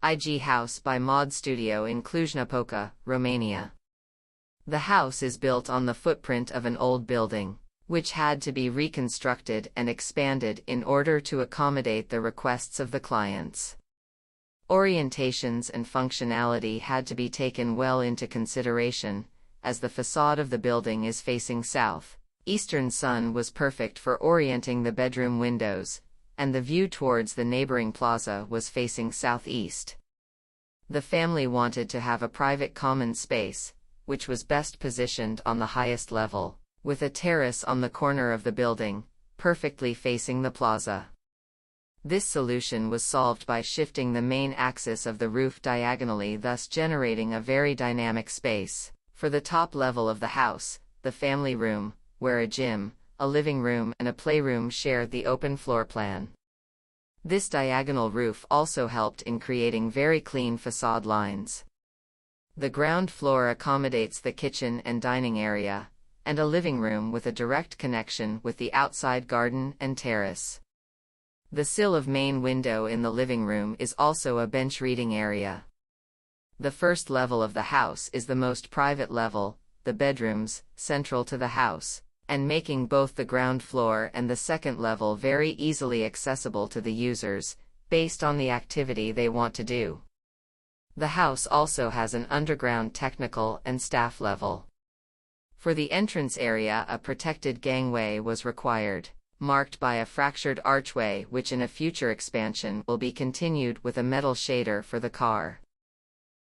IG House by MoD Studio in Cluj-Napoca, Romania. The house is built on the footprint of an old building, which had to be reconstructed and expanded in order to accommodate the requests of the clients. Orientations and functionality had to be taken well into consideration, as the facade of the building is facing south. Eastern sun was perfect for orienting the bedroom windows, and the view towards the neighboring plaza was facing southeast. The family wanted to have a private common space, which was best positioned on the highest level, with a terrace on the corner of the building, perfectly facing the plaza. This solution was solved by shifting the main axis of the roof diagonally, thus generating a very dynamic space. For the top level of the house, the family room, where a gym, a living room and a playroom shared the open floor plan. This diagonal roof also helped in creating very clean facade lines. The ground floor accommodates the kitchen and dining area, and a living room with a direct connection with the outside garden and terrace. The sill of main window in the living room is also a bench reading area. The first level of the house is the most private level, the bedrooms, central to the house, and making both the ground floor and the second level very easily accessible to the users, based on the activity they want to do. The house also has an underground technical and staff level. For the entrance area, a protected gangway was required, marked by a fractured archway which in a future expansion will be continued with a metal shader for the car.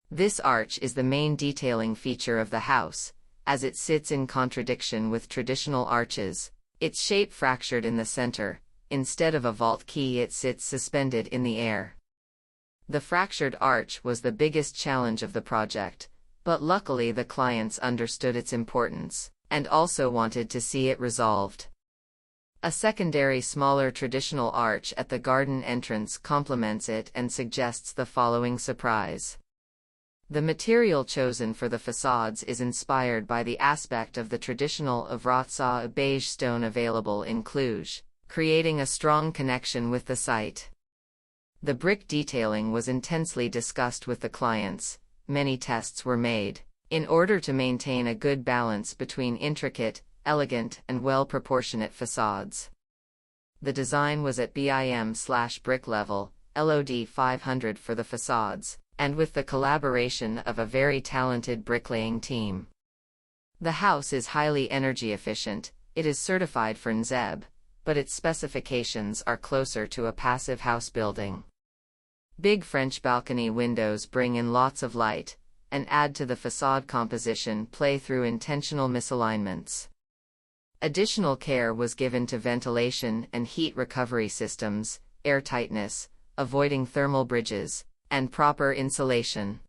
This arch is the main detailing feature of the house, as it sits in contradiction with traditional arches, its shape fractured in the center. Instead of a vault key, it sits suspended in the air. The fractured arch was the biggest challenge of the project, but luckily the clients understood its importance, and also wanted to see it resolved. A secondary smaller traditional arch at the garden entrance complements it and suggests the following surprise. The material chosen for the facades is inspired by the aspect of the traditional façade beige stone available in Cluj, creating a strong connection with the site. The brick detailing was intensely discussed with the clients. Many tests were made, in order to maintain a good balance between intricate, elegant and well-proportionate facades. The design was at BIM/brick level, LOD 500 for the facades, and with the collaboration of a very talented bricklaying team. The house is highly energy efficient. It is certified for NZEB, but its specifications are closer to a passive house building. Big French balcony windows bring in lots of light, and add to the facade composition play through intentional misalignments. Additional care was given to ventilation and heat recovery systems, airtightness, avoiding thermal bridges, and proper insulation.